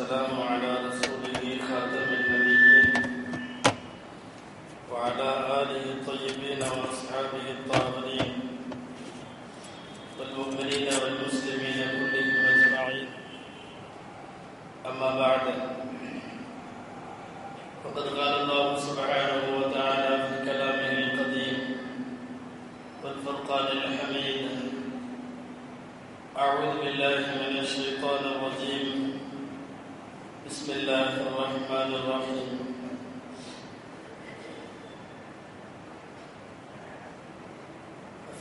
والسلام على رسوله خاتم النبيين وعلى آله الطيبين وأصحابه الطاهرين والمؤمنين والمسلمين كلهم أجمعين. أما بعد، فقد قال الله سبحانه وتعالى في كلامه القديم والفرقان الحميد: أعوذ بالله من الشيطان الرجيم. بسم الله الرحمن الرحيم.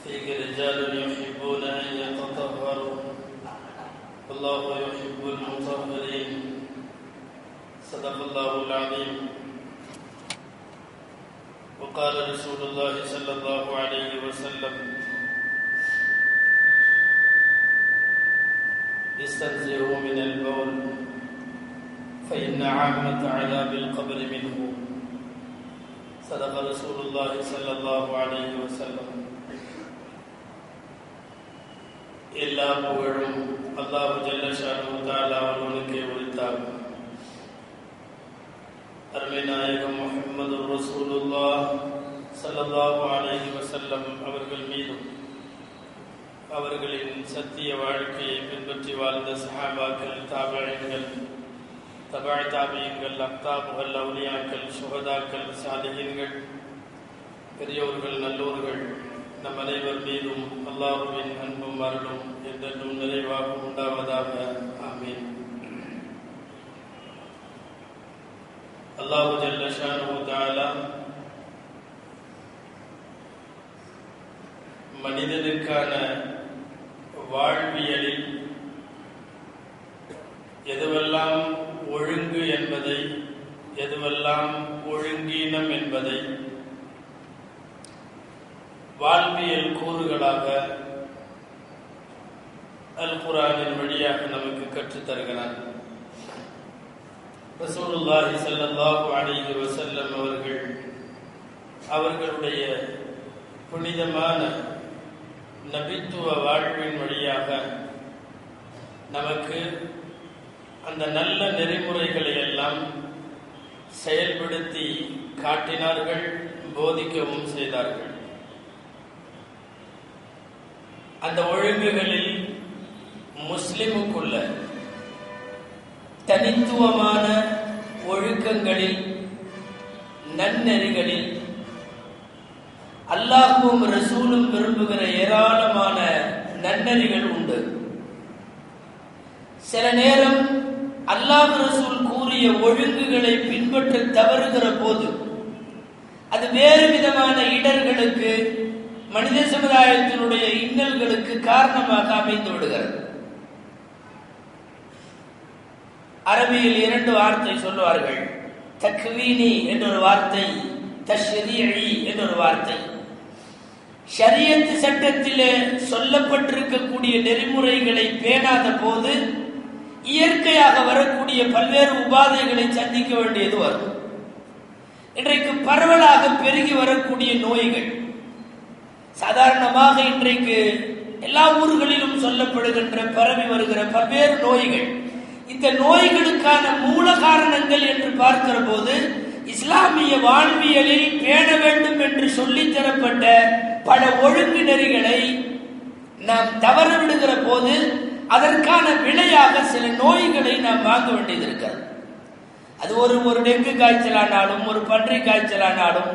فيه رجال يحبون أن يتطهروا والله يحب المطهرين. صدق الله العظيم. وقال رسول الله صلى الله عليه وسلم: استنزهوا من البول فإن عامة عذاب القبر منه. صدق رسول الله صلى الله عليه وسلم. எல்லா புகழும் அல்லாஹ் ஜல்ல ஷானஹு தஆலா அவர்களுக்கே உரித்தாகும். அருமை நாயகம் முஹம்மது ரசூலுல்லாஹ் ஸல்லல்லாஹு அலைஹி வஸல்லம் அவர்கள் மீதும் அவர்களின் சத்திய வாழ்க்கையை பின்பற்றி வாழ்ந்த சஹாபாக்கள், தாபிஈன்கள், தபஅ தாபிஈன்கள், அக்தாபுகள், அவுலியாக்கள், சுஹதாக்கள், சாலிஹீன்கள், பெரியோர்கள், நல்லோர்கள் நம் அனைவர் மீதும் அல்லாஹ்வின் அன்பும் அருளும் என்றென்றும் நிறைவாக உண்டாவதாக. ஆமீன். அல்லாஹ் ஜல்ல ஷானஹு தஆலா மனிதனுக்கான வாழ்வியலில் எதுவெல்லாம் ஒழுங்கு என்பதை, எதுவெல்லாம் ஒழுங்கீனம் என்பதை வாழ்வியல் கூறுகளாக அல் குர்ஆனின் வழியாக நமக்கு கற்றுத் தருகிறார். ரசூலுல்லாஹி ஸல்லல்லாஹு அலைஹி வஸல்லம் அவர்களுடைய புனிதமான நபித்துவ வாழ்வின் வழியாக நமக்கு அந்த நல்ல நெறிமுறைகளை எல்லாம் செயல்படுத்தி காட்டினார்கள், போதிக்கவும் செய்தார்கள். அந்த ஒழுங்குகளில் முஸ்லிமுக்குள்ள தனித்துவமான ஒழுக்கங்களில், நன்னெறிகளில் அல்லாஹ்வும் ரசூலும் விரும்புகிற ஏராளமான நன்னெறிகள் உண்டு. சில நேரம் அல்லாஹ் ரசூல் கூறிய ஒழுங்குகளை பின்பற்ற தவறுகிற போது அது வேறு விதமான இடர்களுக்கு, மனித சமுதாயத்தினுடைய இன்னல்களுக்கு காரணமாக அமைந்து விடுகிறது. அரபியில் 2 வார்த்தை சொல்லுவார்கள். தக்வீனி என்ற ஒரு வார்த்தை, தஷ்ரீஇ என்ற ஒரு வார்த்தை. ஷரியத் சட்டத்திலே சொல்லப்பட்டிருக்கக்கூடிய நெறிமுறைகளை பேணாத போது இயற்கையாக வரக்கூடிய பல்வேறு உபாதைகளை சந்திக்க வேண்டியது வரும். இன்றைக்கு பரவலாக பெருகி வரக்கூடிய நோய்கள், சாதாரணமாக இன்றைக்கு எல்லா ஊர்களிலும் சொல்லப்படுகின்ற, பரவி வருகிற பல்வேறு நோய்கள், இந்த நோய்களுக்கான மூல காரணங்கள் என்று பார்க்கிற போது இஸ்லாமிய வாழ்வியலில் பேண வேண்டும் என்று சொல்லித் தரப்பட்ட பல ஒழுங்கு நெறிகளை நாம் தவற விடுகிற போது அதற்கான விளையாக சில நோய்களை நாம் வாங்க வேண்டியது இருக்கிறது. அது ஒரு டெங்கு காய்ச்சலானாலும், ஒரு பன்றி காய்ச்சலானாலும்,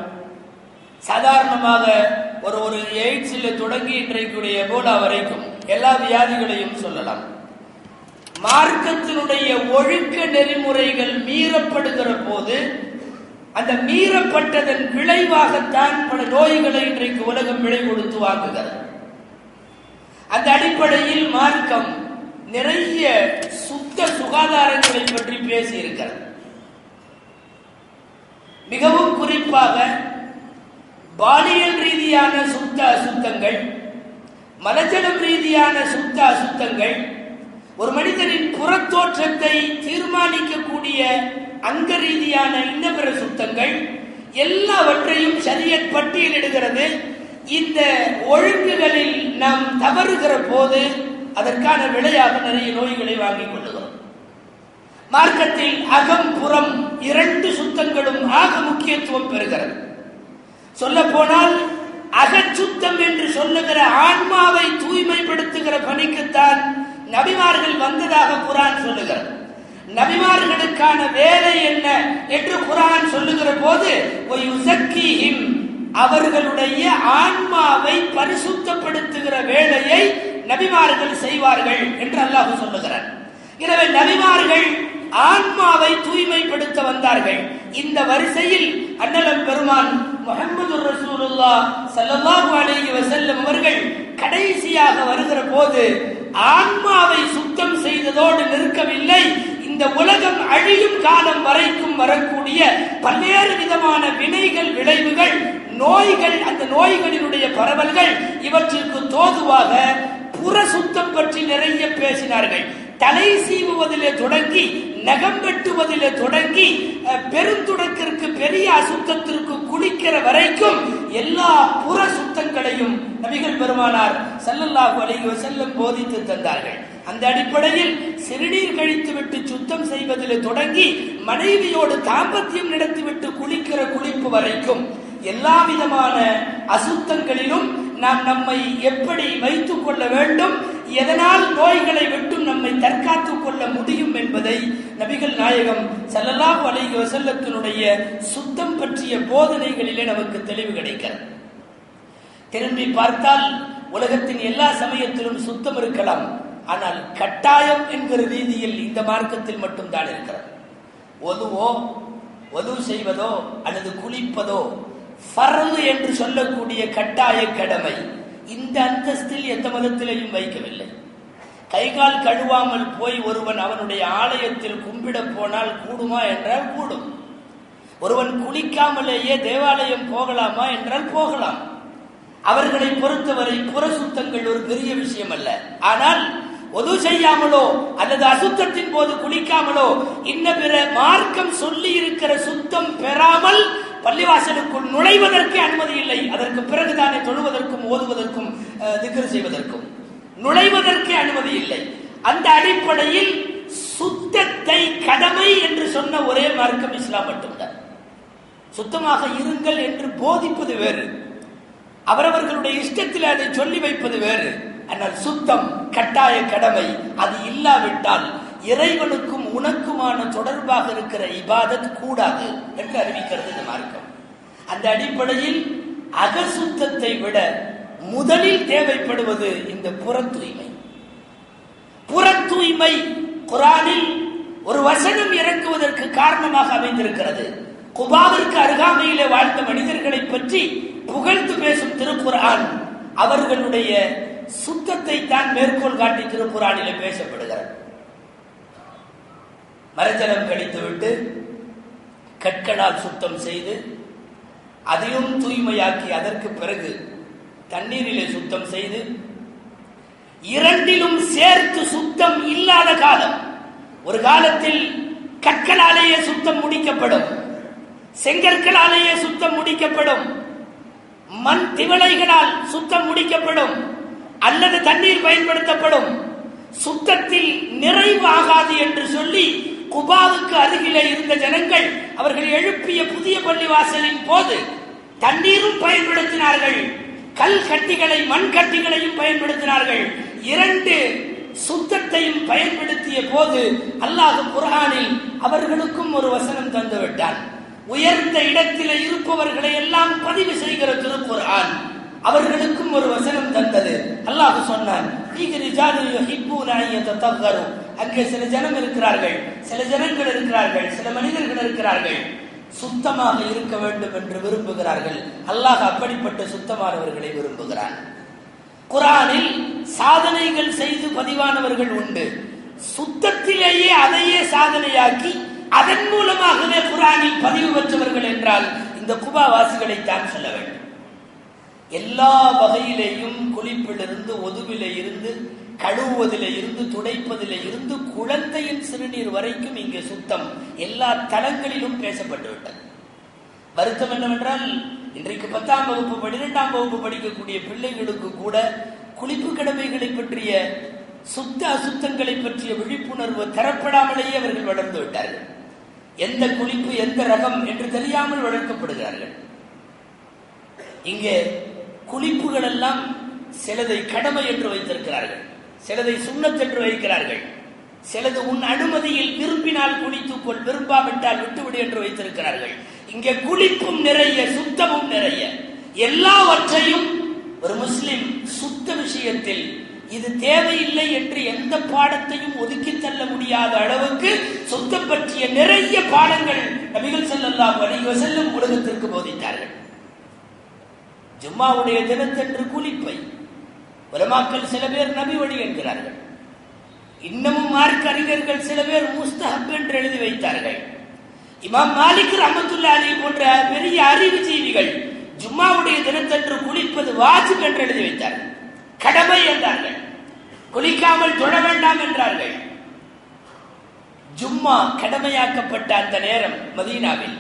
சாதாரணமாக ஒரு எய்ட்ஸில் தொடங்கி இன்றைக்குடைய எபோலா வரைக்கும் எல்லா வியாதிகளையும் சொல்லலாம். மார்க்கத்தினுடைய ஒழுக்க நெறிமுறைகள் மீறப்படுகிற போது அந்த மீறப்பட்டதன் விளைவாகத்தான் பல நோய்களை இன்றைக்கு உலகம் விலை கொடுத்து வாங்குகிறது. அந்த அடிப்படையில் மார்க்கம் நிறைய சுத்த சுகாதாரங்களை பற்றி பேசி இருக்கிறது. மிகவும் குறிப்பாக பாலியல் ரீதியான சுத்த அசுத்தங்கள், மலஜலம் ரீதியான சுத்த அசுத்தங்கள், ஒரு மனிதனின் புறத்தோற்றத்தை தீர்மானிக்கக்கூடிய அங்க ரீதியான இன்னபிற சுத்தங்கள் எல்லாவற்றையும் ஷரியத் பட்டியலிடுகிறது. இந்த ஒழுங்குகளில் நாம் தவறுகிற போது அதற்கான விளையாக நிறைய நோய்களை வாங்கிக் கொள்ளுகிறோம். மார்க்கத்தில் அகம் புறம் இரண்டு சுத்தங்களும் ஆக முக்கியத்துவம் பெறுகிறது. சொல்ல போனால் அகச்சுத்தம் என்று சொல்லுகிற ஆன்மாவை தூய்மைப்படுத்துகிற பணிக்குத்தான் நபிமார்கள் வந்ததாக குர்ஆன் சொல்லுகிறது. நபிமார்களுக்கான வேலை என்ன என்று குர்ஆன் சொல்லுகிற போது அவர்களுடைய ஆன்மாவை பரிசுத்தப்படுத்துகிற வேலையை நபிமார்கள் செய்வார்கள் என்று அல்லாஹ் சொல்லுகிறார். எனவே நபிமார்கள் ஆன்மாவை தூய்மைப்படுத்த வந்தார்கள். இந்த வரிசையில் அண்ணலம் பெருமான் முஹம்மது ரசூலுல்லாஹ் ஸல்லல்லாஹு அலைஹி வஸல்லம் அவர்கள் கடைசியாக வருகிற போது ஆன்மாவை சுத்தம் செய்ததோடு நிற்கவில்லை. இந்த உலகம் அழியும் காலம் வரைக்கும் வரக்கூடிய பல்வேறு விதமான வினைகள், விளைவுகள், நோய்கள், அந்த நோய்களினுடைய பரவல்கள், இவற்றிற்கு தோதுவாக புற சுத்தம் பற்றி நிறைய பேசினார்கள். தலை சீவுவதிலே தொடங்கி நகம் வெட்டுவதிலே தொடங்கி பெருந்துடக்கிற்கு பெரிய அசுத்தத்திற்கு குளிக்கிற வரைக்கும் எல்லா புற சுத்தங்களையும் நபிகள் பெருமானார் ஸல்லல்லாஹு அலைஹி வஸல்லம் போதித்து தந்தார்கள். அந்த அடிப்படையில் சிறுநீர் கழித்துவிட்டு சுத்தம் செய்வதிலே தொடங்கி மனைவியோடு தாம்பத்தியம் நடத்திவிட்டு குளிக்கிற குளிப்பு வரைக்கும் எல்லா விதமான அசுத்தங்களிலும் நாம் நம்மை எப்படி வைத்துக் கொள்ள வேண்டும், எதனால் நோய்களை விட்டும் நம்மை தற்காத்துக் கொள்ள முடியும் என்பதை நபிகள் நாயகம் ஸல்லல்லாஹு அலைஹி வஸல்லத்தினுடைய சுத்தம் பற்றிய போதனைகளிலே நமக்கு தெளிவு கிடைக்கிறது. திரும்பி பார்த்தால் உலகத்தின் எல்லா சமயத்திலும் சுத்தம் இருக்கலாம். ஆனால் கட்டாயம் என்கிற ரீதியில் இந்த மார்க்கத்தில் மட்டும்தான் இருக்கிறது. ஒது செய்வதோ அல்லது குளிப்பதோ ஃபர்து என்று சொல்லக்கூடிய கட்டாய கடமை இந்த அந்தஸ்தில் எந்த மதத்திலையும் வைக்கவில்லை. கை கால் கழுவாமல் போய் ஒருவன் அவனுடைய ஆலயத்தில் கும்பிட போனால் கூடுமா என்றால் கூடும். ஒருவன் குளிக்காமலேயே தேவாலயம் போகலாமா என்றால் போகலாம். அவர்களை பொறுத்தவரை புற சுத்தங்கள் ஒரு பெரிய விஷயம் அல்ல. ஆனால் ஒது செய்யாமலோ அல்லது அசுத்தத்தின் போது குளிக்காமலோ இன்ன பிற மார்க்கம் சொல்லி இருக்கிற சுத்தம் பெறாமல் பள்ளிவாசலுக்குள் நுழைவதற்கு அனுமதி இல்லை. அதற்கு பிறகுதானே தொழுவதற்கும் ஓதுவதற்கும் திக்ர் செய்வதற்கும் நுழைவதற்கு அனுமதி இல்லை. அந்த அடிப்படையில் சுத்தத்தை கடமை என்று சொன்ன ஒரே மார்க்கம் இஸ்லாம் மட்டும்தான். சுத்தமாக இருங்கள் என்று போதிப்பது வேறு, அவரவர்களுடைய இஷ்டத்தில் அதை சொல்லி வைப்பது வேறு. ஆனால் சுத்தம் கட்டாய கடமை. அது இல்லாவிட்டால் இறைவனுக்கும் உனக்குமான தொடர்பாக இருக்கிற இபாதத் கூடாது என்று அறிவிக்கிறது இந்த மார்க்கம். அந்த அடிப்படையில் அகசுத்தத்தை விட முதலில் தேவைப்படுவது இந்த புற தூய்மை. புற தூய்மை குர்ஆனில் ஒரு வசனம் இறங்குவதற்கு காரணமாக அமைந்திருக்கிறது. குபாவிற்கு அருகாமையிலே வாழ்ந்த மனிதர்களை பற்றி புகழ்ந்து பேசும் திருக்குர்ஆன் அவர்களுடைய சுத்தத்தை தான் மேற்கோள் காட்டி திருக்குர்ஆனிலே பேசப்படுகிறது. மரஜலம் கழித்துவிட்டு கற்களால் சுத்தம் செய்து அதையும் தூய்மையாக்கி அதற்கு பிறகு தண்ணீரிலே சுத்தம் செய்து இரண்டிலும் சேர்த்து சுத்தம் இல்லாத காலம். ஒரு காலத்தில் கற்களாலேயே சுத்தம் முடிக்கப்படும், செங்கற்களாலேயே சுத்தம் முடிக்கப்படும், மண் திவளைகளால் சுத்தம் முடிக்கப்படும், அல்லது தண்ணீர் பயன்படுத்தப்படும். சுத்தத்தில் நிறைவு ஆகாது என்று சொல்லி குபாவுக்கு அருகிலே இருந்த ஜனங்கள் அவர்கள் எழுப்பிய புதிய பள்ளிவாசலின் போது தண்ணீரும் பயன்படுத்தினார்கள், கல் கட்டிகளை மண் கட்டிகளையும் பயன்படுத்தினார்கள். இரண்டு சுத்தத்தையும் பயன்படுத்திய போது அல்லாஹ் குர்ஆனில் அவர்களுக்கும் ஒரு வசனம் தந்து விட்டான். உயர்ந்த இடத்திலே இருப்பவர்களை எல்லாம் பதிவு செய்கிற திருக்குர்ஆன் அவர்களுக்கும் ஒரு வசனம் தந்தது. அல்லாஹ் சொன்னான், அங்கே சில ஜனம் இருக்கிறார்கள், சில ஜனங்கள் இருக்கிறார்கள், சில மனிதர்கள் இருக்கிறார்கள், சுத்தமாக இருக்க வேண்டும் என்று விரும்புகிறார்கள். அல்லாஹ் அப்படிப்பட்ட சுத்தமானவர்களை விரும்புகிறான். குர்ஆனில் சாதனைகள் செய்து பதிவானவர்கள் உண்டு. சுத்தத்திலேயே அதையே சாதனையாக்கி அதன் மூலமாகவே குர்ஆனில் பதிவு பெற்றவர்கள் என்றால் இந்த குபா வாசிகளை தான் சொல்ல வேண்டும். எல்லா வகையிலேயும் குளிப்பிலிருந்து, ஒதுவிலே இருந்து, கழுவுவதிலே இருந்து, துடைப்பதிலே இருந்து, குழந்தையின் சிறுநீர் வரைக்கும் இங்கே சுத்தம் எல்லா தளங்களிலும் பேசப்பட்டுவிட்டது. வருத்தம் என்னவென்றால் இன்றைக்கு 10ஆம் வகுப்பு 12ஆம் வகுப்பு படிக்கக்கூடிய பிள்ளைகளுக்கு கூட குளிப்பு கடமைகளை பற்றிய சுத்த அசுத்தங்களை பற்றிய விழிப்புணர்வு தரப்படாமலேயே அவர்கள் வளர்ந்து விட்டார்கள். எந்த குளிப்பு எந்த ரகம் என்று தெரியாமல் வளர்க்கப்படுகிறார்கள். இங்கே குளிப்புகள் எல்லாம் சிலதை கடமை என்று வைத்திருக்கிறார்கள், சிலதை சுன்னத் என்று வைக்கிறார்கள், சிலது உன் அனுமதியில் விரும்பினால் குளித்துக்கொள், விரும்பாவிட்டால் விட்டுவிடு என்று வைத்திருக்கிறார்கள். இங்கே குளிப்பும் நிறைய, சுத்தமும் நிறைய. எல்லாவற்றையும் ஒரு முஸ்லிம் சுத்த விஷயத்தில் இது தேவையில்லை என்று எந்த பாடத்தையும் ஒதுக்கி தள்ள முடியாத அளவுக்கு சுத்தம் பற்றிய நிறைய பாடங்கள் நபிகள் ஸல்லல்லாஹு அலைஹி வஸல்லம் உலகத்திற்கு போதித்தார்கள். ஜும்மாவுடைய தினத்தன்று குளிப்பை உலமாக்கள் சில பேர் நபி வழி என்கிறார்கள். இன்னமும் மார்க்க அறிஞர்கள் சில பேர் முஸ்தஹப் என்று எழுதி வைத்தார்கள். இமாம் மாலிக் ரஹ்மத்துல்லாஹி அலைஹி போன்ற பெரிய அறிவுஜீவிகள் ஜும்மாவுடைய தினத்தன்று குளிப்பது வாஜிப் என்று எழுதி வைத்தார்கள், கடமை என்றார்கள், குளிக்காமல் தொழ வேண்டாம் என்றார்கள். ஜும்மா கடமையாக்கப்பட்ட அந்த நேரம் மதீனாவில்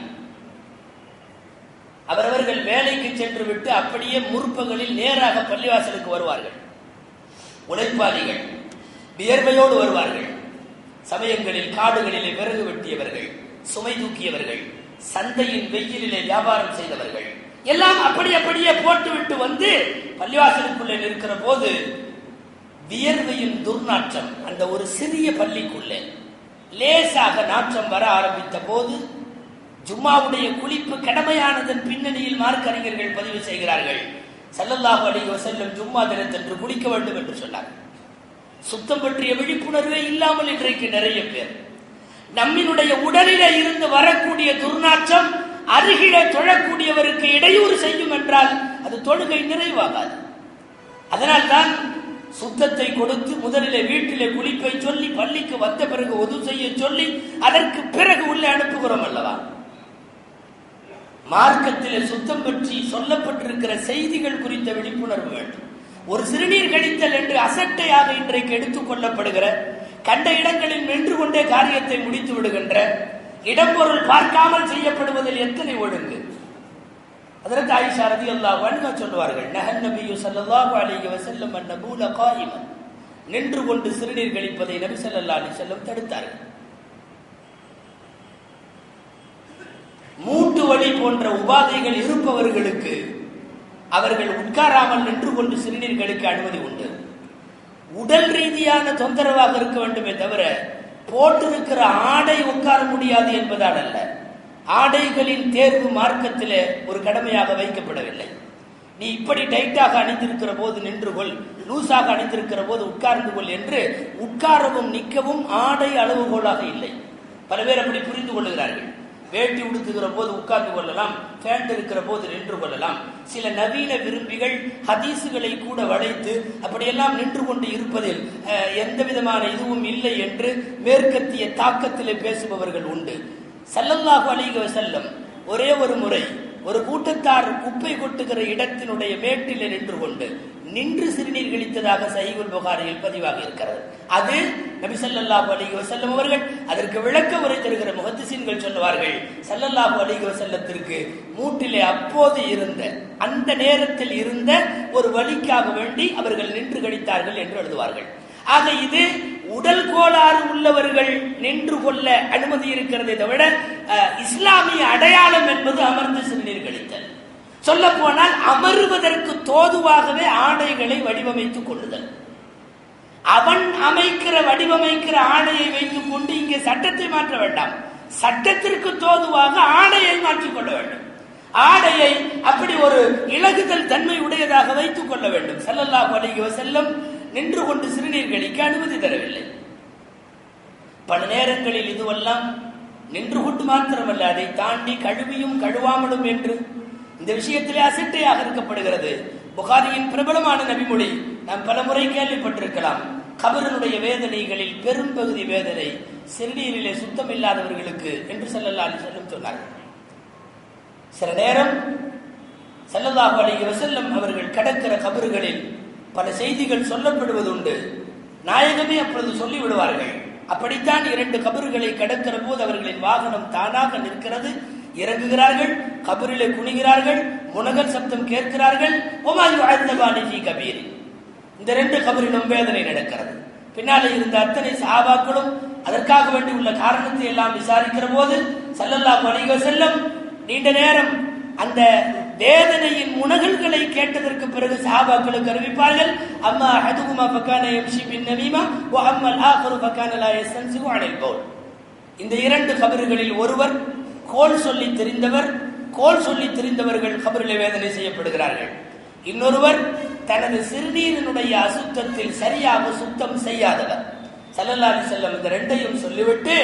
அவரவர்கள் வேலைக்கு சென்று விட்டு அப்படியே முற்பகலில் நேராக பள்ளிவாசலுக்கு வருவார்கள். உழைப்பாளிகள் வியர்வையோடு வருவார்கள். சமயங்களில் காடுகளிலே விறகு வெட்டியவர்கள், சுமை தூக்கியவர்கள், சந்தையின் வெயிலிலே வியாபாரம் செய்தவர்கள் எல்லாம் அப்படியே போட்டுவிட்டு வந்து பள்ளிவாசலுக்குள்ளே நிற்கிற போது வியர்வையின் துர்நாற்றம் அந்த ஒரு சிறிய பள்ளிக்குள்ளே லேசாக நாற்றம் வர ஆரம்பித்த போது ஜும்மாவுடைய குளிப்பு கடமையானதன் பின்னணியில் மார்க்க அறிஞர்கள் பதிவு செய்கிறார்கள். ஸல்லல்லாஹு அலைஹி வஸல்லம் ஜும்மா தினத்தன்று குளிக்க வேண்டும் என்று சொன்னார். சுத்தம் பற்றிய விழிப்புணர்வே இல்லாமல் இன்றைக்கு நிறைய பேர். நம்மினுடைய உடலிலே இருந்து வரக்கூடிய துர்நாற்றம் அருகிலே தொழக்கூடியவருக்கு இடையூறு செய்யும் என்றால் அது தொழுகை நிறைவாகாது. அதனால்தான் சுத்தத்தை கொடுத்து முதலிலே வீட்டிலே குளிப்பை சொல்லி பள்ளிக்கு வந்த பிறகு ஒது செய்ய சொல்லி அதற்கு பிறகு உள்ளே அனுப்புகிறோம் அல்லவா. மார்க்கத்திலே சுத்தம் பற்றி சொல்லப்பட்டிருக்கிற செய்திகள் குறித்த விழிப்புணர்வு வேண்டும். ஒரு சிறுநீர் கழித்தல் என்று அசட்டையாக இன்றைக்கு எடுத்துக் கொள்ளப்படுகிற, கண்ட இடங்களில் நின்று கொண்டே காரியத்தை முடித்து விடுகின்ற, இடம்பொருள் பார்க்காமல் செய்யப்படுவதில் எத்தனை ஒழுங்கு. அதற்கு ஆயிஷா ரலியல்லாஹு அன்ஹா சொல்வார்கள், நஹன் நபியு ஸல்லல்லாஹு அலைஹி வஸல்லம் அன் நபூல காயிமன், நின்று கொண்டு சிறுநீர் கழிப்பதை நபி ஸல்லல்லாஹு அலைஹி வஸல்லம் தடுத்தார்கள். மூட்டு வலி போன்ற உபாதைகள் இருப்பவர்களுக்கு அவர்கள் உட்காராமல் நின்று கொண்டு சிறுநீர் கழிக்க அனுமதி உண்டு. உடல் ரீதியான தொந்தரவாக இருக்க வேண்டுமே தவிர போட்டிருக்கிற ஆடை உட்கார முடியாது என்பதால் அல்ல. ஆடைகளின் தேர்வு மார்க்கத்திலே ஒரு கடமையாக வைக்கப்படவில்லை. நீ இப்படி டைட்டாக அணிந்திருக்கிற போது நின்று கொள், லூசாக அணிந்திருக்கிற போது உட்கார்ந்து கொள் என்று உட்காரவும் நிற்கவும் ஆடை அளவுகோலாக இல்லை. பல பேர் அப்படி புரிந்து கொள்ளுகிறார்கள். வேட்டி உடுத்துகிற போது உட்கார்ந்து கொள்ளலாம், பேண்ட் இருக்கிற போது நின்று கொள்ளலாம். சில நவீன விரும்பிகள் ஹதீசுகளை கூட வளைத்து அப்படியெல்லாம் நின்று கொண்டு இருப்பதில் எந்த விதமான இதுவும் இல்லை என்று மேற்கத்திய தாக்கத்திலே பேசுபவர்கள் உண்டு. ஸல்லல்லாஹு அலைஹி வஸல்லம் ஒரே ஒரு முறை ஒரு கூட்டத்தார் குப்பை கொட்டுகிற இடத்தினுடைய மேட்டிலே நின்று கொண்டு நின்று சிறுநீர் கழித்ததாக சஹீஹுல் புகாரியில் பதிவாக இருக்கிறது. அது நபி ஸல்லல்லாஹு அலைஹி வஸல்லம் அவர்கள் அதற்கு விளக்க உரை தருகிற முஹத்திஸீன்கள் சொல்லுவார்கள், ஸல்லல்லாஹு அலைஹி வஸல்லத்திற்கு மூட்டிலே அப்போது இருந்த அந்த நேரத்தில் இருந்த ஒரு வலிக்காக வேண்டி அவர்கள் நின்று கழித்தார்கள் என்று எழுதுவார்கள். ஆக இது உடல் கோளாறு உள்ளவர்கள் நின்று கொள்ள அனுமதி இருக்கிறதை தவிர இஸ்லாமிய அடையாளம் என்பது அமர்ந்து சிறுநீர் கழித்தல். சொல்ல போனால் அமருவதற்கு தோதுவாகவே ஆடைகளை வடிவமைத்துக் கொள்ளுதல். அவன் வடிவமைக்கிற ஆடையை வைத்துக் கொண்டு இங்கே சட்டத்தை மாற்ற வேண்டாம், சட்டத்திற்கு தோதுவாக ஆடையை மாற்றிக்கொள்ள வேண்டும். ஆடையை அப்படி ஒரு இலகுதல் தன்மை உடையதாக வைத்துக் கொள்ள வேண்டும். ஸல்லல்லாஹு அலைஹி வஸல்லம் நின்று கொண்டு சிறுநீர் கழிக்க அனுமதி தரவில்லை. பல நேரங்களில் இதுவெல்லாம் நின்று கொண்டு மாத்திரமல்ல, அதை தாண்டி கழுவியும் கழுவாமலும் என்று இந்த விஷயத்திலே அசட்டையாக இருக்கப்படுகிறது. புகாரியின் பிரபலமான நபிமொழி நாம் பல முறை கேள்விப்பட்டிருக்கலாம். கபரினுடைய வேதனைகளில் பெரும்பகுதி வேதனை சிறுநீரிலே சுத்தம் இல்லாதவர்களுக்கு என்று ஸல்லல்லாஹு அலைஹி வஸல்லம் சொன்னார்கள். சில நேரம் ஸல்லல்லாஹு அலைஹி வஸல்லம் அவர்கள் கடக்கிற கபறுகளில் பல செய்திகள் சொல்லப்படுவதுண்டு. நாயகமே அப்பொழுது சொல்லிவிடுவார்கள், அப்படித்தான் 2 கபறுகளை கடக்கிற போது அவர்களின் வாகனம் தானாக நிற்கிறது, இறங்குகிறார்கள், கபரிலே குனிகிறார்கள், முனகல் சப்தம் கேட்கிறார்கள். இந்த 2 கபரிலும் வேதனை நடக்கிறது. பின்னாலே இருந்த அத்தனை சஹாபாக்களும் அதற்காக வேண்டி உள்ள காரணத்தை எல்லாம் விசாரிக்கிற போது ஸல்லல்லாஹு அலைஹி வஸல்லம் நீண்ட நேரம் அந்த வேதனையின் முனகல்களை கேட்டதற்கு பிறகு சஹாபாக்களுக்கு அறிவிப்பார்கள், அம்மா அஹதுஹுமா ஃபகான யம்ஷி பின் நமீமா வ அம்மல் ஆஃபரு ஃபகான லா யஸ்தன்சிகு அனில் பவுல். இந்த இரண்டு கபறுகளில் ஒருவர் கோல் சொல்லி தெரிந்தவர்கள் கபரிலே வேதனை செய்யப்படுகிறார்கள். இன்னொருவர் தனது சிறுநீரினுடைய அசுத்தத்தில் சரியாக சுத்தம் செய்யாதவர். ஸல்லல்லாஹு அலைஹி வஸல்லம் இந்த ரெண்டையும் சொல்லிவிட்டு,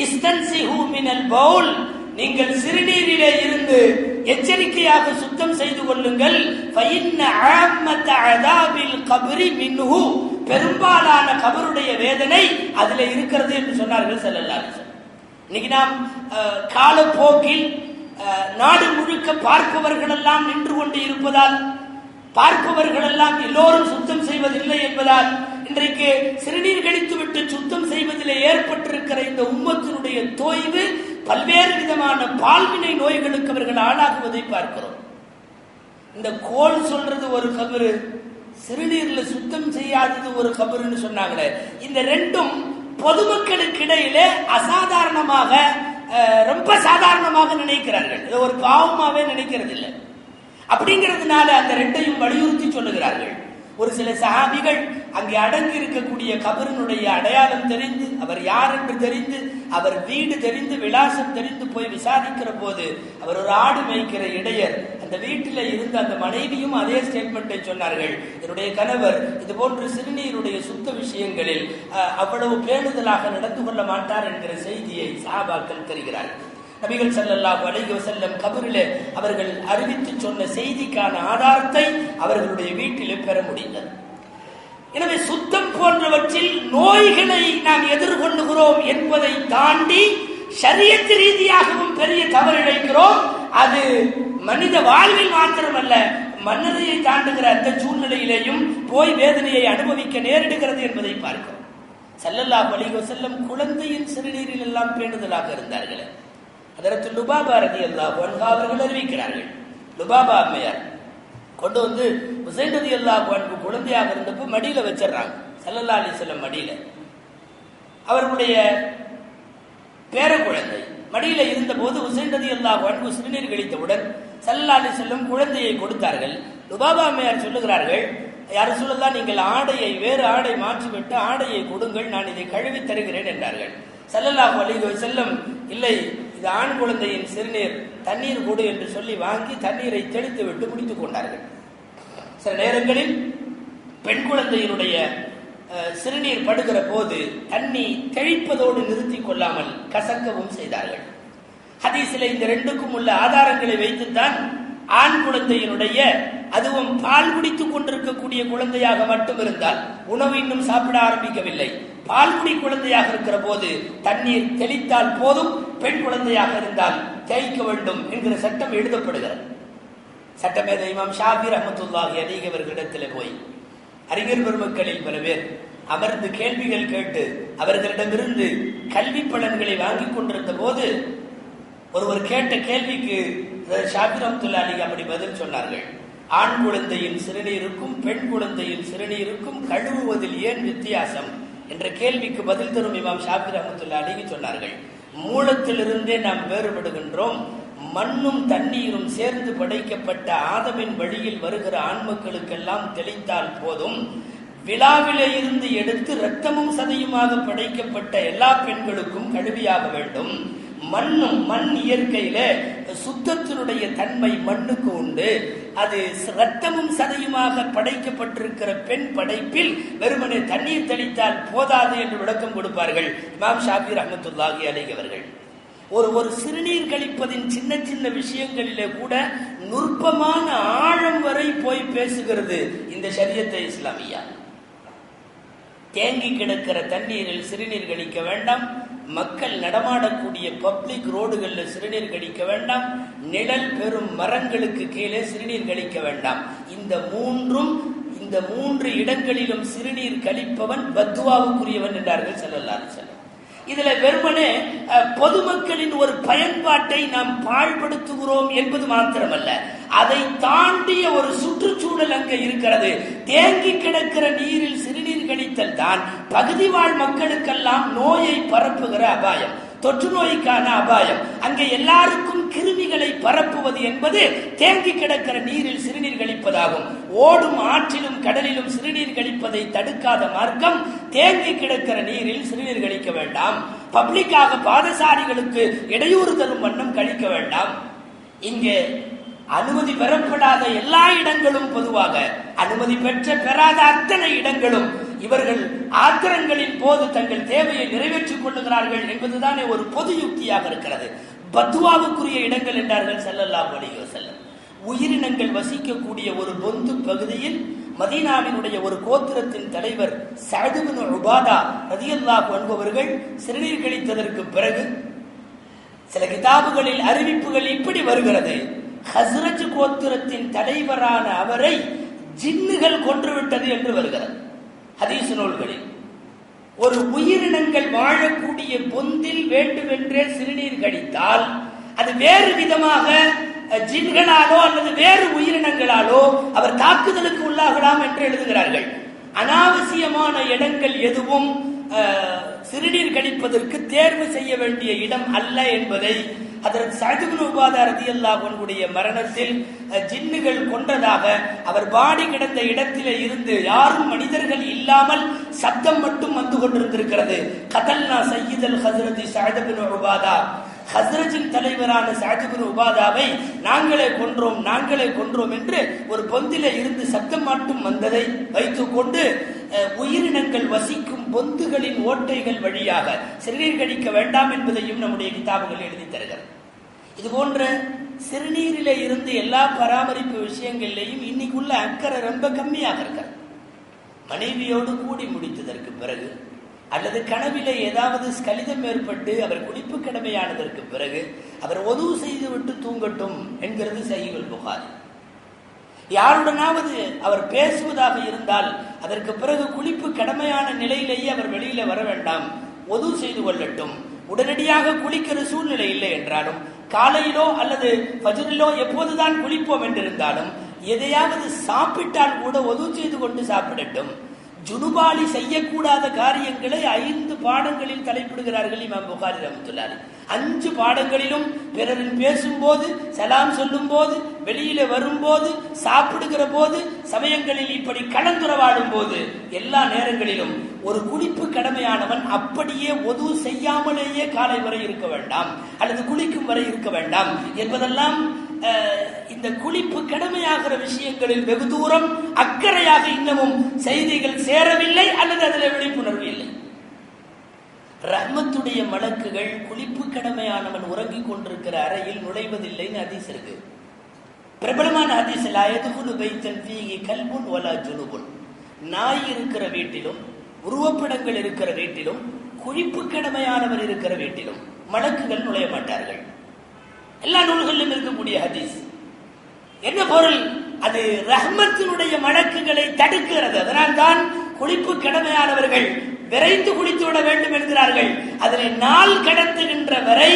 இஸ்தன்சிஹு மினல் பவுல், நீங்கள் சிறுநீரிலே இருந்து எச்சரிக்கையாக சுத்தம் செய்து கொள்ளுங்கள். ஃபஇன்ன ஆம்மத அஸாபில் கப்ரி மின்ஹு, பெரும்பாலான கபருடைய வேதனை அதிலே இருக்கிறது என்று சொன்னார்கள் ஸல்லல்லாஹு அலைஹி வஸல்லம். இன்னைக்கு நாம் காலப்போக்கில் நாடு முழுக்க பார்ப்பவர்கள் எல்லாம் நின்று கொண்டு இருப்பதால், பார்ப்பவர்கள் எல்லாம் எல்லோரும் சுத்தம் செய்வதில்லை என்பதால், இன்றைக்கு சிறுநீர் கழித்துவிட்டு சுத்தம் செய்வதிலே ஏற்பட்டிருக்கிற இந்த உம்மத்தினுடைய தோய்வு பல்வேறு விதமான பால்வினை நோய்களுக்கு அவர்கள் ஆளாகுவதை பார்க்கிறோம். இந்த கோல் சொல்றது ஒரு கபரு, சிறுநீர்ல சுத்தம் செய்யாதது ஒரு கபருன்னு சொன்னாங்களே, இந்த ரெண்டும் பொதுமக்களுக்கு இடையிலே அசாதாரணமாக, ரொம்ப சாதாரணமாக நினைக்கிறார்கள். இதை ஒரு பாவமாவே நினைக்கிறது இல்லை. அப்படிங்கிறதுனால அந்த ரெண்டையும் வலியுறுத்தி சொல்லுகிறார்கள். ஒரு சில சஹாபிகள் அங்கே அடங்கி இருக்கக்கூடிய கபரினுடைய அடையாளம் தெரிந்து, அவர் யார் என்று தெரிந்து, அவர் வீடு தெரிந்து, விலாசம் தெரிந்து போய் விசாரிக்கிற போது, அவர் ஒரு ஆடு மேய்க்கிற இடையர். அந்த வீட்டில் இருந்த அந்த மனைவியும் அதே ஸ்டேட்மெண்ட்டை சொன்னார்கள், என்னுடைய கணவர் இது போன்று சிறுநீருடைய சுத்த விஷயங்களில் அவ்வளவு பேணுதலாக நடந்து கொள்ள மாட்டார் என்கிற செய்தியை சஹாபாக்கள் தருகிறார்கள். நபிகள் ஸல்லல்லாஹு அலைஹி வஸல்லம் கபரிலே அவர்கள் அறிவித்து சொன்ன செய்திக்கான ஆதாரத்தை அவர்களுடைய வீட்டிலே பெற முடிந்தது. எனவே சுத்தம் போன்றவற்றில் நோய்களை நாம் எதிர்கொள்ளுகிறோம் என்பதை தாண்டி ஷரியத் ரீதியாகவும் பெரிய தவறு இழைக்கிறோம். அது மனித வாழ்வில் மாத்திரமல்ல, மன்னரையை தாண்டுகிற அந்த சூழ்நிலையிலேயும் போய் வேதனையை அனுபவிக்க நேரிடுகிறது என்பதை பார்க்கிறோம். ஸல்லல்லாஹு அலைஹி வஸல்லம் குழந்தையின் சிறுநீரில் எல்லாம் பேணுதலாக இருந்தார்கள். அதற்கு லுபாபா ரலியல்லாஹு அன்ஹா அவர்கள் அறிவிக்கிறார்கள். லுபாபா அம்மையார் கொண்டு வந்து ஹுசைன் ரலியல்லாஹு அன்ஹு குழந்தையாக இருந்தப்போ மடியில வச்சிடறாங்க. ஸல்லல்லாஹு அலைஹி வஸல்லம் மடியில, அவர்களுடைய பேர குழந்தை மடியில இருந்த போது ஹுசைன் ரலியல்லாஹு அன்ஹு சிறுநீர் கழித்தவுடன் ஸல்லல்லாஹு அலைஹி வஸல்லம் குழந்தையை கொடுத்தார்கள். லுபாபா அம்மையார் சொல்லுகிறார்கள், யார் சொல்லலாம், நீங்கள் ஆடையை வேறு ஆடை மாற்றிவிட்டு ஆடையை கொடுங்கள், நான் இதை கழுவி தருகிறேன் என்றார்கள். ஸல்லல்லாஹு அலைஹி வஸல்லம், இல்லை, இது ஆண் குழந்தையின் சிறுநீர், தண்ணீர் கொடு என்று சொல்லி வாங்கி தண்ணீரை தெளித்து விட்டு முடித்துக் கொண்டார்கள். சில நேரங்களில் பெண் குழந்தையினுடைய சிறுநீர் படுகிற போது தண்ணி தெளிப்பதோடு நிறுத்தி கொள்ளாமல் கசக்கவும் செய்தார்கள். ஹதீஸில் இந்த ரெண்டுக்கும் உள்ள ஆதாரங்களை வைத்துத்தான் ஆண் குழந்தையினுடைய, அதுவும் பால் குடித்துக் கொண்டிருக்கக்கூடிய குழந்தையாக மட்டும் இருந்தால், உணவு இன்னும் சாப்பிட ஆரம்பிக்கவில்லை, பால்குடி குழந்தையாக இருக்கிற போது தண்ணீர் தெளித்தால் போதும், பெண் குழந்தையாக இருந்தால் தேய்க்க வேண்டும் என்கிற சட்டம் எழுதப்படுகிறது. சட்டமேதை இமாம் ஷாஃபி ரஹ்மத்துல்லாஹி அலைஹி அவர்களிடத்தில் போய் அறிஞர் பெருமக்களில் பல பேர் அமர்ந்து கேள்விகள் கேட்டு அவர்களிடமிருந்து கல்வி பலன்களை வாங்கி கொண்டிருந்த போது ஒருவர் கேட்ட கேள்விக்கு ஷாஃபி ரஹ்மத்துல்லாஹி அலைஹி அப்படி பதில் சொன்னார்கள், ஆண் குழந்தையின் சிறுநீருக்கும் பெண் குழந்தையின் சிறுநீருக்கும் கழுவுவதில் ஏன் வித்தியாசம் என்ற கேள்விக்கு பதில் தரும் இமாம் ஷாஃபி ரஹ்மத்துல்லாஹி அலைஹி சொன்னார்கள், மூலத்திலிருந்தே நாம் வேறுபடுகின்றோம். மண்ணும் தண்ணீரும் சேர்ந்து படைக்கப்பட்ட ஆதமின் வழியில் வருகிற ஆண்மக்களுக்கெல்லாம் தெளித்தால் போதும், விழாவிலே இருந்து எடுத்து இரத்தமும் சதையுமாக படைக்கப்பட்ட எல்லா பெண்களுக்கும் கழுவியாக வேண்டும். மண் இயற்கையில சுத்தத்தினுடைய தன்மை மண்ணுக்கு உண்டு. அது இரத்தமும் சதையுமாக படைக்கப்பட்டிருக்கிற பெண் படைப்பில் வெறுமனே தண்ணீர் தெளித்தால் போதாது என்று விளக்கம் கொடுப்பார்கள் இமாம் ஷாஃபி ரஹ்மத்துல்லாஹி அலைஹி அவர்கள். ஒரு சிறுநீர் கழிப்பதின் சின்ன சின்ன விஷயங்களிலே கூட நுட்பமான ஆழம் வரை போய் பேசுகிறது இந்த ஷரியத்தை இஸ்லாமியா. தேங்கி கிடக்கிற தண்ணீரில் சிறுநீர் கழிக்க வேண்டாம், மக்கள் நடமாடக்கூடிய பப்ளிக் ரோடுகளில் சிறுநீர் கழிக்க வேண்டாம், நிழல் பெறும் மரங்களுக்கு கீழே சிறுநீர் கழிக்க வேண்டாம். இந்த மூன்று இடங்களிலும் சிறுநீர் கழிப்பவன் பத்வாவுக்குரியவன் என்றார்கள் ஸல்லல்லாஹு அலைஹி வஸல்லம். இதுல வெறுமனே பொதுமக்களின் ஒரு பயன்பாட்டை நாம் பாழ்படுத்துகிறோம் என்பது மாத்திரமல்ல, அதை தாண்டிய ஒரு சுற்றுச்சூழல் அங்கே இருக்கிறது. தேங்கி கிடக்கிற நீரில் சிறுநீர் கழித்தல் தான் பகுதி வாழ் மக்களுக்கெல்லாம் நோயை பரப்புகிற அபாயம், தொற்று நோய்க்கான அபாயம். அங்கே எல்லாருக்கும் கிருமிகளை பரப்புவது என்பது தேங்கி கிடக்கிற நீரில் சிறுநீர் கழிப்பதாகும். ஓடும் ஆற்றிலும் கடலிலும் சிறுநீர் கழிப்பதை தடுக்காத மார்க்கம் தேங்கி கிடக்கிற நீரில் சிறுநீர் கழிக்க வேண்டாம், பப்ளிக்காக பாதசாரிகளுக்கு இடையூறு தரும் வண்ணம் கழிக்க வேண்டாம். இங்கே அனுமதி பெறப்படாத எல்லா இடங்களும், பொதுவாக அனுமதி பெறாத அத்தனை இடங்களும் இவர்கள் ஆத்திரங்களின் போது தங்கள் தேவையை நிறைவேற்றிக் கொள்ளுகிறார்கள் என்பதுதானே ஒரு பொது யுக்தியாக இருக்கிறது. பத்துவாவுக்குரிய இடங்கள் என்றார்கள் ஸல்லல்லாஹு அலைஹி வஸல்லம். உயிரினங்கள் வசிக்கக்கூடிய ஒரு பொந்து பகுதியில் மதீனாவினுடைய ஒரு கோத்திரத்தின் தலைவர் சஅத் இப்னு உபாதா ரலியல்லாஹு அன்ஹு அவர்கள் சிறுநீர் கழித்ததற்கு பிறகு சில கிதாபுகளில் அறிவிப்புகள் இப்படி வருகிறது: ஹஸ்ரஜ் கோத்திரத்தின் தலைவரான அவரை ஜின்னுகள் கொன்றுவிட்டது என்று வருகிறது ஹதீஸ் நூல்களில். ஒரு உயிரினங்கள் வாழக்கூடிய பொந்தில் வேண்டுமென்றே சிறுநீர் கழித்தால் அது வேறு விதமாக ஜின்களாலோ அல்லது வேறு உயிரினங்களாலோ அவர் தாக்குதலுக்கு உள்ளாகலாம் என்று எழுதுகிறார்கள். அனாவசியமான இடங்கள் எதுவும் சிறுநீர் கழிப்பதற்கு தேர்வு செய்ய வேண்டிய இடம் அல்ல என்பதை ஹஜ்ரத் சஅத் இப்னு உபாதா ரலியல்லாஹு அன்ஹுடைய மரணத்தில் ஜின்னுகள் கொன்றதாக அவர் பாடி கிடந்த இடத்திலே இருந்து யாரும் மனிதர்கள் இல்லாமல் சப்தம் மட்டும் வந்து கொண்டிருந்திருக்கிறது. கதல்னா சய்யிதல் ஹஜ்ரத் சஅத் இப்னு உபாதா, ஹஸ்ரஜின் தலைவரான சஅத் இப்னு உபாதாவை நாங்களே கொன்றோம் என்று ஒரு பொந்திலே இருந்து சப்தம் மட்டும் வந்ததை வைத்துக் கொண்டு உயிரினங்கள் வசிக்கும் பொந்துகளின் ஓட்டைகள் வழியாக சிறுநீர் கழிக்க வேண்டாம் என்பதையும் நம்முடைய கிதாபுகள் எழுதி தருகிறது. இது போன்ற சிறுநீரிலே இருந்து எல்லா பராமரிப்பு விஷயங்களிலேயும் இன்னைக்குள்ள அக்கறை ரொம்ப கம்மியாக இருக்கிறது. மனைவியோடு கூடி முடித்ததற்கு பிறகு அல்லது கனவிலே ஏதாவது ஸ்கலிதம் ஏற்பட்டு அவர் குளிப்பு கடமையானதற்கு பிறகு அவர் ஒது செய்து விட்டு தூங்கட்டும் என்கிறது சஹீஹுல் புகாரி. யாருடனாவது அவர் பேசுவதாக இருந்தால் அதற்கு பிறகு குளிப்பு கடமையான நிலையிலேயே அவர் வெளியில வர வேண்டாம், ஒது செய்து கொள்ளட்டும். உடனடியாக குளிக்கிற சூழ்நிலை இல்லை என்றாலும் காலையிலோ அல்லது ஃபஜ்ரிலோ எப்போதுதான் குளிப்போம் என்றிருந்தாலும் எதையாவது சாப்பிட்டால் கூட ஒது செய்து கொண்டு சாப்பிடட்டும். ஜுனுபாலி செய்யக்கூடாத காரியங்களை 5 பாடங்களில் தலைப்பிடுகிறார்கள் இமாம் புகாரி ரஹ்மத்துல்லாஹி. 5 பாடங்களிலும் பிறரின் பேசும்போது, சலாம் சொல்லும் போது, வெளியில வரும்போது, சாப்பிடுகிற போது, சமயங்களில் இப்படி கலந்துரவாடும் போது, எல்லா நேரங்களிலும் ஒரு குளிப்பு கடமையானவன் அப்படியே ஒது செய்யாமலேயே காலை வரை இருக்க வேண்டாம் அல்லது குளிக்கும் வரை இருக்க வேண்டாம் என்பதெல்லாம் இந்த குளிப்பு கடமையாகிற விஷயங்களில் வெகு தூரம் அக்கறையாக இன்னமும் செய்திகள் சேரவில்லை அல்லது அதில் விழிப்புணர்வு இல்லை. ரஹ்மத்துடைய மலக்குகள் குளிப்பு கடமையானவன் உறங்கிக் கொண்டிருக்கிற அறையில் நுழைவதில்லைன்னு ஹதீஸ் இருக்கு. பிரபலமான ஹதீஸ், லா யதுகுலு பைத்தன் ஃபீஹி கல்புன் வலா ஜுனுபுன். நாய் இருக்கிற வீட்டிலும், உருவப்படங்கள் இருக்கிற வீட்டிலும், குளிப்பு கடமையானவர் இருக்கிற வீட்டிலும் மலக்குகள் நுழைய மாட்டார்கள். எல்லா நூல்களிலும் இருக்கக்கூடிய ஹதீஸ். என்ன பொருள்? அது ரஹ்மத்தினுடைய மலக்குகளை தடுக்கிறது. அதனால் தான் குளிப்பு கடமையானவர்கள் விரைந்து குளித்து விட வேண்டும் என்கிறார்கள். அதில் நாள் கடத்துகின்ற வரை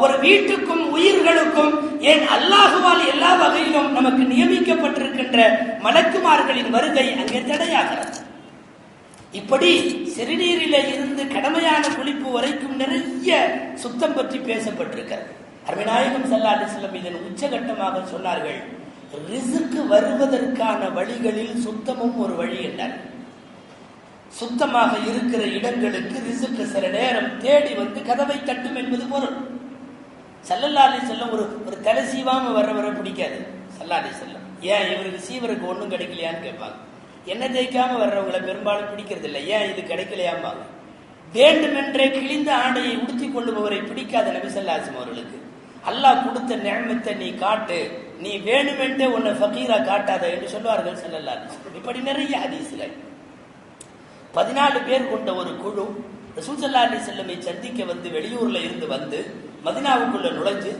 ஒரு வீட்டுக்கும் உயிர்களுக்கும், ஏன் அல்லாஹுவால் எல்லா வகையிலும் நமக்கு நியமிக்கப்பட்டிருக்கின்ற மலக்குமார்களின் வருகை அங்கே தடையாகிறது. இப்படி சிறுநீரிலே இருந்து கடமையான குளிப்பு வரைக்கும் நிறைய சுத்தம் பற்றி பேசப்பட்டிருக்கிறது. அருமைநாயகம் ஸல்லல்லாஹு அலைஹி வஸல்லம் இதன் உச்சகட்டமாக சொன்னார்கள், ரிஸ்க் வருவதற்கான வழிகளில் சுத்தமும் ஒரு வழி என்றார். சுத்தமாக இருக்கிற இடங்களுக்கு ரிஸ்க் சில நேரம் தேடி வந்து கதவை தட்டும் என்பது பொருள். ஸல்லல்லாஹு அலைஹி வஸல்லம் ஒரு தலை சீவாம வர பிடிக்காது ஸல்லல்லாஹு அலைஹி வஸல்லம். ஏன் இவருக்கு சீவருக்கு ஒன்றும் கிடைக்கலையான்னு கேட்பாங்க. என்ன தேய்க்காம வர்றவங்களை பெரும்பாலும் பிடிக்கிறது இல்லை. ஏன் இது கிடைக்கலையாம்பாங்க. வேண்டுமென்றே கிழிந்த ஆடையை உடுத்திக் கொள்ளுபவரை பிடிக்காத நபி ஸல்லல்லாஹு அலைஹி வஸல்லம் அவர்களுக்கு அல்லாஹ் கொடுத்த நிஅமத்தை நீ காட்டு, நீ வேணுமென்றே உன்னை ஃபகீரா காட்டாத என்று சொல்வார்கள் ஸல்லல்லாஹு அலைஹி வஸல்லம். இப்படி நிறைய ஹதீஸ்கள். 14 பேர் கொண்ட ஒரு குழு ரசூல் ஸல்லல்லாஹு அலைஹி வஸல்லம் சந்திக்க வந்து வெளியூர்ல இருந்து வந்து மதீனாவுக்குள்ள நுழைஞ்சு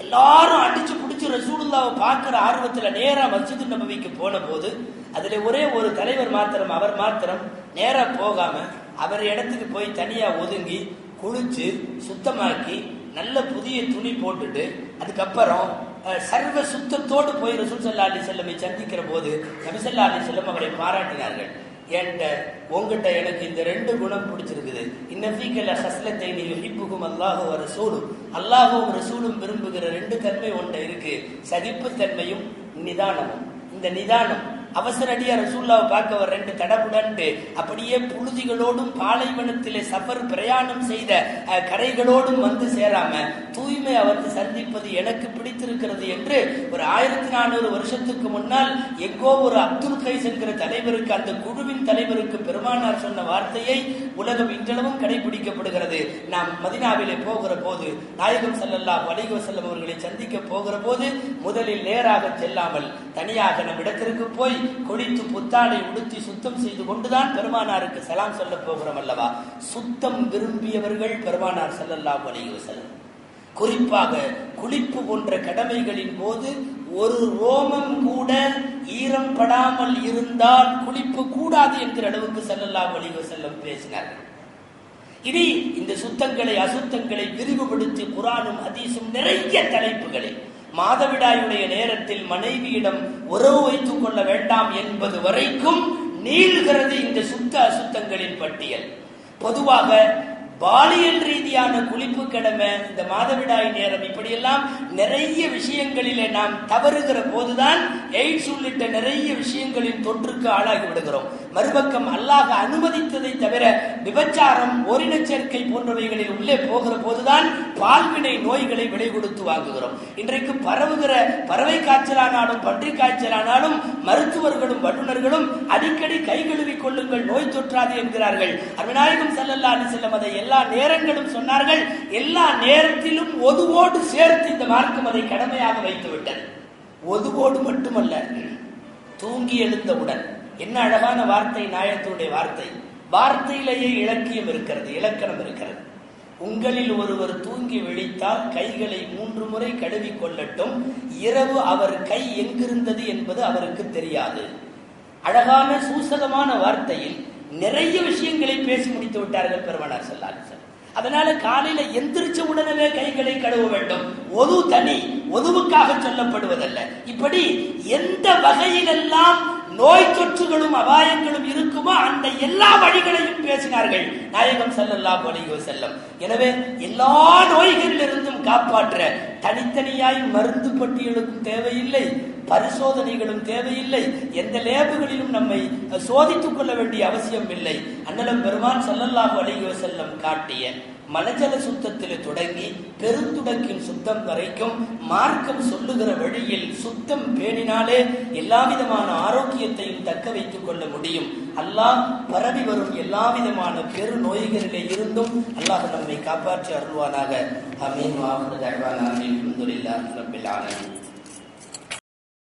எல்லாரும் அடிச்சு பிடிச்சு ரசூலுல்லாவை பார்க்கிற ஆர்வத்தில் நேரா மஸ்ஜிது நபவிக்கு போன போது அதுல ஒரே ஒரு தலைவர் மாத்திரம், அவர் மாத்திரம் நேரா போகாம அவர் இடத்துக்கு போய் தனியா ஒதுங்கி குளிச்சு சுத்தமாக்கி நல்ல புதிய துணி போட்டுட்டு அதுக்கப்புறம் சர்வ சுத்தத்தோடு போய் ரசூல் ஸல்லல்லாஹு அலைஹி வஸல்லம் சந்திக்கிற போது நபி ஸல்லல்லாஹு அலைஹி வஸல்லம் அவரை பாராட்டினார்கள். என்கிட்ட உங்ககிட்ட எனக்கு இந்த 2 குணம் பிடிச்சிருக்குது. இன்னஃபீகல ஹஸ்லத்தைனி யுஹிப்புகும் அல்லாஹு வ ரசூலு, அல்லாஹுவும் ரசூலும் விரும்புகிற 2 தன்மை ஒன்றை இருக்கு, சகிப்புத்தன்மையும் நிதானமும். இந்த நிதானம் அவசரடியா ரசூல்லாவை பார்க்க வர 2 தடபுடன்ட்டு அப்படியே புழுதிகளோடும் பாலைவனத்திலே சஃபர் பிரயாணம் செய்த கரைகளோடும் வந்து சேராம தூய்மை வந்து சந்திப்பது எனக்கு பிடித்திருக்கிறது என்று ஒரு 1400 வருஷத்துக்கு முன்னால் எங்கோ ஒரு அப்துல் கைஸ் என்கிற தலைவருக்கு, அந்த குழுவின் தலைவருக்கு பெருமானார் சொன்ன வார்த்தையை உலகம் இன்றளவும் கடைபிடிக்கப்படுகிறது. நாம் மதீனாவிலே போகிற போது நாயகம் ஸல்லல்லாஹு அலைஹி வஸல்லம் அவர்களை சந்திக்க போகிற போது முதலில் நேராக செல்லாமல் தனியாக நம் இடத்திற்கு போய் குளித்து புத்தாடை உடுத்தி சுத்தம் செய்து கொண்டுதான் பெருமானாருக்கு சலாம் சொல்ல போகிறோம் அல்லவா. சுத்தம் விரும்பியவர்கள் பெருமானார் ஸல்லல்லாஹு அலைஹி வஸல்லம். குறிப்பாக குளிப்பு போன்ற கடமைகளின் போது ஒரு ரோமம் கூட ஈரம் படாமல் இருந்தால் குளிப்பு கூடாது என்கிற அளவுக்கு ஸல்லல்லாஹு அலைஹி வஸல்லம் பேசினார்கள். இனி இந்த சுத்தங்களை அசுத்தங்களை விரிவுபடுத்தி குர்ஆனும் ஹதீஸும் நிறைய தலைப்புகளை, மாதவிடாயுடைய நேரத்தில் மனைவியிடம் உறவு வைத்துக் கொள்ள வேண்டாம் என்பது வரைக்கும் நீள்கிறது இந்த சுத்த அசுத்தங்களின் பட்டியல். பொதுவாக பாலியல் ரீதியான குளிப்பு கடமை, இந்த மாதவிடாய் நேரம், இப்படியெல்லாம் நிறைய விஷயங்களிலே நாம் தவறுகிற போதுதான் எய்ட்ஸ் உள்ளிட்ட நிறைய விஷயங்களின் தொற்றுக்கு ஆளாகி விடுகிறோம். மறுபக்கம் அல்லாஹ் அனுமதித்ததை தவிர விபச்சாரம், ஓரினச்சேர்க்கை போன்றவைகளில் உள்ளே போகிற போதுதான் பால்வினை நோய்களை விலை கொடுத்து வாங்குகிறோம். இன்றைக்கு பரவுகிற பறவை காய்ச்சலானாலும் பன்றி காய்ச்சலானாலும் மருத்துவர்களும் வல்லுநர்களும் அடிக்கடி கை கழுவிக் கொள்ளுங்கள், நோய் தொற்றாது என்கிறார்கள். அருமைநாயகம் ஸல்லல்லாஹு அலைஹி வஸல்லம் அதை எல்லா நேரங்களும் சொன்னார்கள். எல்லா நேரத்திலும் ஒதுவோடு சேர்த்து இந்த மார்க்கம் அதை கடமையாக வைத்து விட்டது. ஒதுவோடு மட்டுமல்ல, தூங்கி எழுந்தவுடன். என்ன அழகான வார்த்தை, நாயகத்துடைய வார்த்தை. வார்த்தையிலேயே இலக்கியம் இருக்கிறது, இலக்கணம் இருக்கிறது. உங்களில் ஒருவர் தூங்கி விழித்தால் கைகளை 3 முறை கழுவி கொள்ளட்டும், இரவு அவர் கை எங்கிருந்தது என்பது அவருக்கு தெரியாது. அழகான சூசகமான வார்த்தையில் நிறைய விஷயங்களை பேசி முடித்து விட்டார்கள் பெருமானார் ஸல்லல்லாஹு அலைஹி வஸல்லம். அதனால காலையில எந்திரிச்ச உடனே கைகளை கழுவ வேண்டும். ஒது தனி, ஒதுவுக்காக சொல்லப்படுவதல்ல. இப்படி எந்த வகையிலெல்லாம் நோய் தொற்றுகளும் அபாயங்களும் இருக்குமோ அந்த எல்லா வழிகளையும் பேசினார்கள் நாயகம் ஸல்லல்லாஹு அலைஹி வஸல்லம். எனவே எல்லா நோய்களிலிருந்தும் காப்பாற்ற தனித்தனியாய் மருந்து பட்டியலுக்கும் தேவையில்லை, பரிசோதனைகளும் தேவையில்லை, எந்த லேபுகளிலும் நம்மை சோதித்துக் கொள்ள வேண்டிய அவசியம் இல்லை. அண்ணலம் பெருமான் ஸல்லல்லாஹு அலைஹி வஸல்லம் காட்டிய மலஜல சுத்தத்திலே தொடங்கி பெருந்துடக்கின் சுத்தம் வரைக்கும் மார்க்கம் சொல்லுகிற வழியில் சுத்தம் பேணினாலே எல்லா விதமான ஆரோக்கியத்தையும் தக்க வைத்துக் கொள்ள முடியும். அல்லாஹ் பரவி வரும் எல்லா விதமான பெரு நோய்களிலே இருந்தும் அல்லாஹ் நம்மை காப்பாற்றி அருள்வானாக. ஆமீன். வ ஆகிரு தஅவானா அல்ஹம்துலில்லாஹி ரப்பில் ஆலமீன்.